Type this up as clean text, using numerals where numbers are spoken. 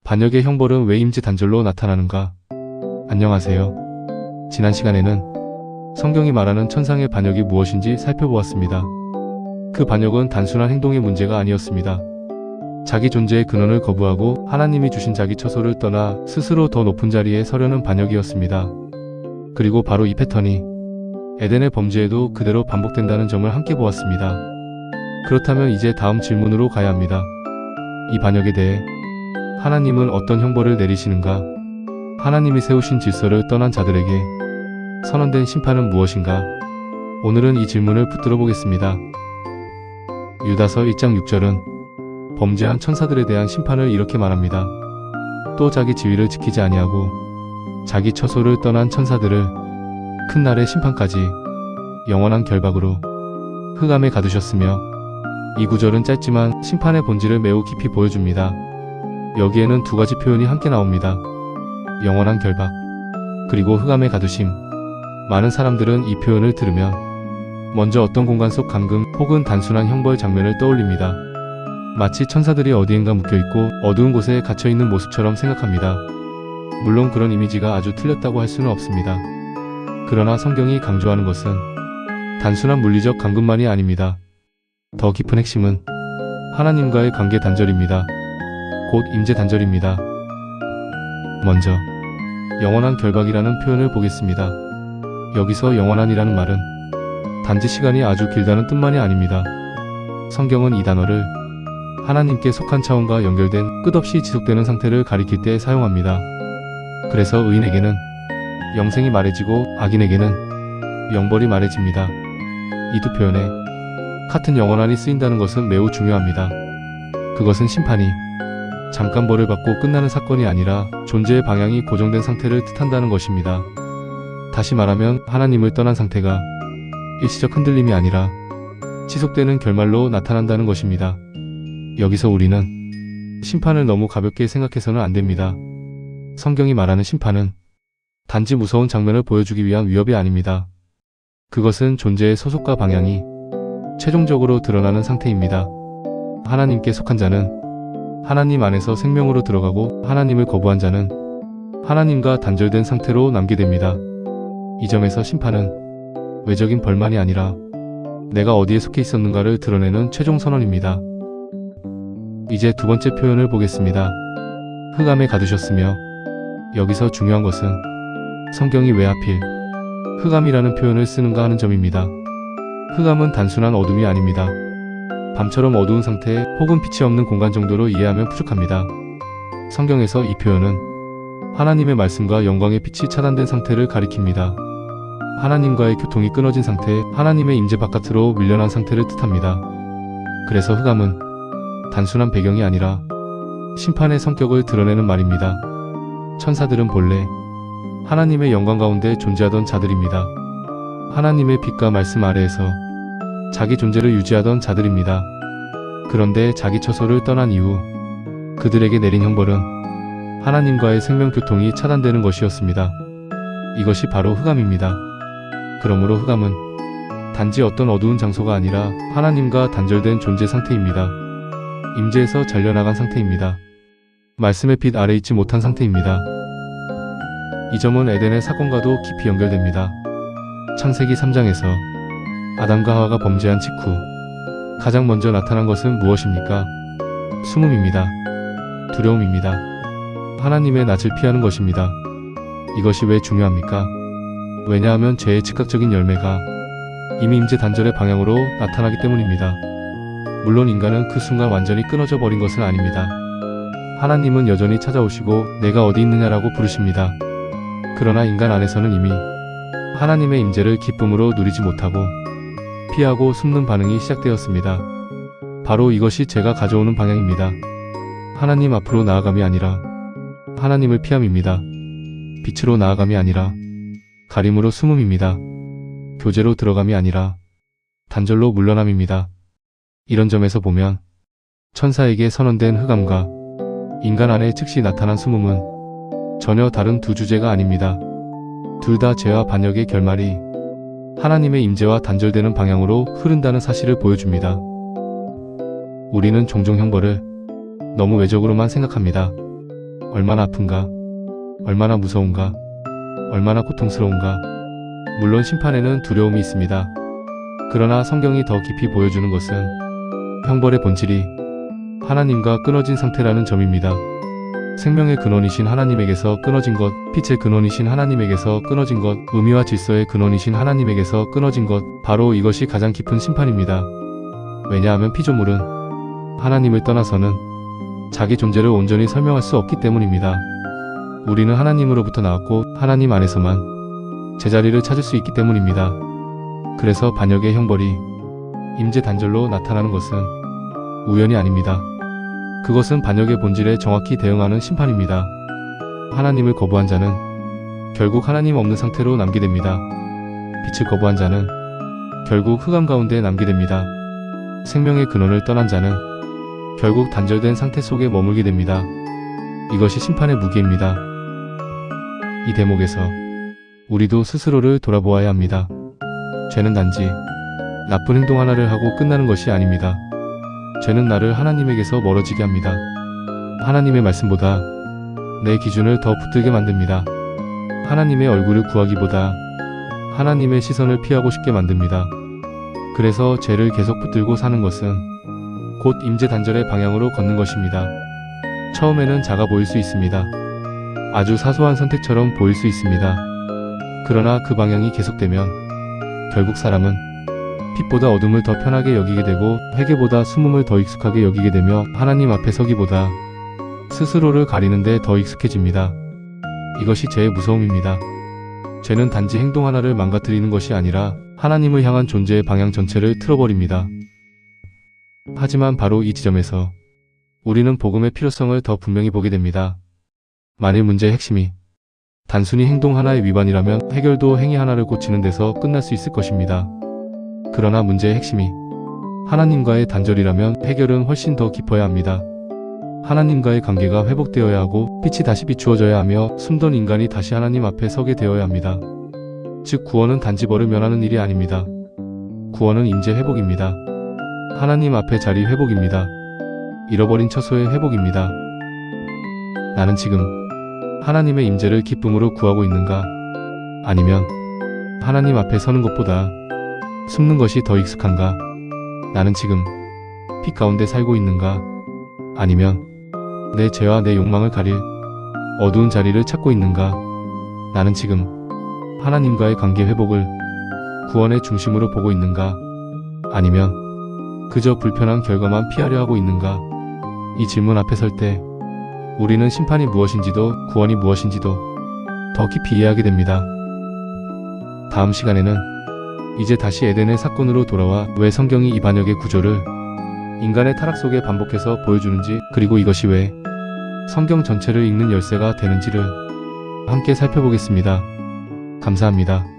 반역의 형벌은 왜 임재단절로 나타나는가? 안녕하세요. 지난 시간에는 성경이 말하는 천상의 반역이 무엇인지 살펴보았습니다. 그 반역은 단순한 행동의 문제가 아니었습니다. 자기 존재의 근원을 거부하고 하나님이 주신 자기 처소를 떠나 스스로 더 높은 자리에 서려는 반역이었습니다. 그리고 바로 이 패턴이 에덴의 범죄에도 그대로 반복된다는 점을 함께 보았습니다. 그렇다면 이제 다음 질문으로 가야 합니다. 이 반역에 대해 하나님은 어떤 형벌을 내리시는가? 하나님이 세우신 질서를 떠난 자들에게 선언된 심판은 무엇인가? 오늘은 이 질문을 붙들어 보겠습니다. 유다서 1장 6절은 범죄한 천사들에 대한 심판을 이렇게 말합니다. 또 자기 지위를 지키지 아니하고 자기 처소를 떠난 천사들을 큰 날의 심판까지 영원한 결박으로 흑암에 가두셨으며, 이 구절은 짧지만 심판의 본질을 매우 깊이 보여줍니다. 여기에는 두 가지 표현이 함께 나옵니다. 영원한 결박, 그리고 흑암에 가두심. 많은 사람들은 이 표현을 들으면 먼저 어떤 공간 속 감금 혹은 단순한 형벌 장면을 떠올립니다. 마치 천사들이 어디엔가 묶여있고 어두운 곳에 갇혀있는 모습처럼 생각합니다. 물론 그런 이미지가 아주 틀렸다고 할 수는 없습니다. 그러나 성경이 강조하는 것은 단순한 물리적 감금만이 아닙니다. 더 깊은 핵심은 하나님과의 관계 단절입니다. 곧 임재 단절입니다. 먼저 영원한 결박이라는 표현을 보겠습니다. 여기서 영원한이라는 말은 단지 시간이 아주 길다는 뜻만이 아닙니다. 성경은 이 단어를 하나님께 속한 차원과 연결된 끝없이 지속되는 상태를 가리킬 때 사용합니다. 그래서 의인에게는 영생이 말해지고 악인에게는 영벌이 말해집니다. 이 두 표현에 같은 영원한이 쓰인다는 것은 매우 중요합니다. 그것은 심판이 잠깐 벌을 받고 끝나는 사건이 아니라 존재의 방향이 고정된 상태를 뜻한다는 것입니다. 다시 말하면 하나님을 떠난 상태가 일시적 흔들림이 아니라 지속되는 결말로 나타난다는 것입니다. 여기서 우리는 심판을 너무 가볍게 생각해서는 안 됩니다. 성경이 말하는 심판은 단지 무서운 장면을 보여주기 위한 위협이 아닙니다. 그것은 존재의 소속과 방향이 최종적으로 드러나는 상태입니다. 하나님께 속한 자는 하나님 안에서 생명으로 들어가고, 하나님을 거부한 자는 하나님과 단절된 상태로 남게 됩니다. 이 점에서 심판은 외적인 벌만이 아니라 내가 어디에 속해 있었는가를 드러내는 최종 선언입니다. 이제 두 번째 표현을 보겠습니다. 흑암에 가두셨으며. 여기서 중요한 것은 성경이 왜 하필 흑암이라는 표현을 쓰는가 하는 점입니다. 흑암은 단순한 어둠이 아닙니다. 밤처럼 어두운 상태 혹은 빛이 없는 공간 정도로 이해하면 부족합니다. 성경에서 이 표현은 하나님의 말씀과 영광의 빛이 차단된 상태를 가리킵니다. 하나님과의 교통이 끊어진 상태, 하나님의 임재 바깥으로 밀려난 상태를 뜻합니다. 그래서 흑암은 단순한 배경이 아니라 심판의 성격을 드러내는 말입니다. 천사들은 본래 하나님의 영광 가운데 존재하던 자들입니다. 하나님의 빛과 말씀 아래에서 자기 존재를 유지하던 자들입니다. 그런데 자기 처소를 떠난 이후 그들에게 내린 형벌은 하나님과의 생명 교통이 차단되는 것이었습니다. 이것이 바로 흑암입니다. 그러므로 흑암은 단지 어떤 어두운 장소가 아니라 하나님과 단절된 존재 상태입니다. 임재에서 잘려나간 상태입니다. 말씀의 빛 아래 있지 못한 상태입니다. 이 점은 에덴의 사건과도 깊이 연결됩니다. 창세기 3장에서 아담과 하와가 범죄한 직후 가장 먼저 나타난 것은 무엇입니까? 숨음입니다. 두려움입니다. 하나님의 낯을 피하는 것입니다. 이것이 왜 중요합니까? 왜냐하면 죄의 즉각적인 열매가 이미 임재 단절의 방향으로 나타나기 때문입니다. 물론 인간은 그 순간 완전히 끊어져 버린 것은 아닙니다. 하나님은 여전히 찾아오시고 내가 어디 있느냐라고 부르십니다. 그러나 인간 안에서는 이미 하나님의 임재를 기쁨으로 누리지 못하고 피하고 숨는 반응이 시작되었습니다. 바로 이것이 죄가 가져오는 방향입니다. 하나님 앞으로 나아감이 아니라 하나님을 피함입니다. 빛으로 나아감이 아니라 가림으로 숨음입니다. 교제로 들어감이 아니라 단절로 물러남입니다. 이런 점에서 보면 천사에게 선언된 흑암과 인간 안에 즉시 나타난 숨음은 전혀 다른 두 주제가 아닙니다. 둘 다 죄와 반역의 결말이 하나님의 임재와 단절되는 방향으로 흐른다는 사실을 보여줍니다. 우리는 종종 형벌을 너무 외적으로만 생각합니다. 얼마나 아픈가, 얼마나 무서운가, 얼마나 고통스러운가. 물론 심판에는 두려움이 있습니다. 그러나 성경이 더 깊이 보여주는 것은 형벌의 본질이 하나님과 끊어진 상태라는 점입니다. 생명의 근원이신 하나님에게서 끊어진 것, 빛의 근원이신 하나님에게서 끊어진 것, 의미와 질서의 근원이신 하나님에게서 끊어진 것, 바로 이것이 가장 깊은 심판입니다. 왜냐하면 피조물은 하나님을 떠나서는 자기 존재를 온전히 설명할 수 없기 때문입니다. 우리는 하나님으로부터 나왔고 하나님 안에서만 제자리를 찾을 수 있기 때문입니다. 그래서 반역의 형벌이 임재 단절로 나타나는 것은 우연이 아닙니다. 그것은 반역의 본질에 정확히 대응하는 심판입니다. 하나님을 거부한 자는 결국 하나님 없는 상태로 남게 됩니다. 빛을 거부한 자는 결국 흑암 가운데 남게 됩니다. 생명의 근원을 떠난 자는 결국 단절된 상태 속에 머물게 됩니다. 이것이 심판의 무게입니다. 이 대목에서 우리도 스스로를 돌아보아야 합니다. 죄는 단지 나쁜 행동 하나를 하고 끝나는 것이 아닙니다. 죄는 나를 하나님에게서 멀어지게 합니다. 하나님의 말씀보다 내 기준을 더 붙들게 만듭니다. 하나님의 얼굴을 구하기보다 하나님의 시선을 피하고 싶게 만듭니다. 그래서 죄를 계속 붙들고 사는 것은 곧 임재 단절의 방향으로 걷는 것입니다. 처음에는 작아 보일 수 있습니다. 아주 사소한 선택처럼 보일 수 있습니다. 그러나 그 방향이 계속되면 결국 사람은 빛보다 어둠을 더 편하게 여기게 되고 회개보다 숨음을 더 익숙하게 여기게 되며 하나님 앞에 서기보다 스스로를 가리는데 더 익숙해집니다. 이것이 죄의 무서움입니다. 죄는 단지 행동 하나를 망가뜨리는 것이 아니라 하나님을 향한 존재의 방향 전체를 틀어버립니다. 하지만 바로 이 지점에서 우리는 복음의 필요성을 더 분명히 보게 됩니다. 만일 문제의 핵심이 단순히 행동 하나의 위반이라면 해결도 행위 하나를 고치는 데서 끝날 수 있을 것입니다. 그러나 문제의 핵심이 하나님과의 단절이라면 해결은 훨씬 더 깊어야 합니다. 하나님과의 관계가 회복되어야 하고 빛이 다시 비추어져야 하며 숨던 인간이 다시 하나님 앞에 서게 되어야 합니다. 즉 구원은 단지 벌을 면하는 일이 아닙니다. 구원은 임재 회복입니다. 하나님 앞에 자리 회복입니다. 잃어버린 처소의 회복입니다. 나는 지금 하나님의 임재를 기쁨으로 구하고 있는가? 아니면 하나님 앞에 서는 것보다 숨는 것이 더 익숙한가? 나는 지금 빛 가운데 살고 있는가? 아니면 내 죄와 내 욕망을 가릴 어두운 자리를 찾고 있는가? 나는 지금 하나님과의 관계 회복을 구원의 중심으로 보고 있는가? 아니면 그저 불편한 결과만 피하려 하고 있는가? 이 질문 앞에 설 때 우리는 심판이 무엇인지도 구원이 무엇인지도 더 깊이 이해하게 됩니다. 다음 시간에는 이제 다시 에덴의 사건으로 돌아와 왜 성경이 이 반역의 구조를 인간의 타락 속에 반복해서 보여주는지, 그리고 이것이 왜 성경 전체를 읽는 열쇠가 되는지를 함께 살펴보겠습니다. 감사합니다.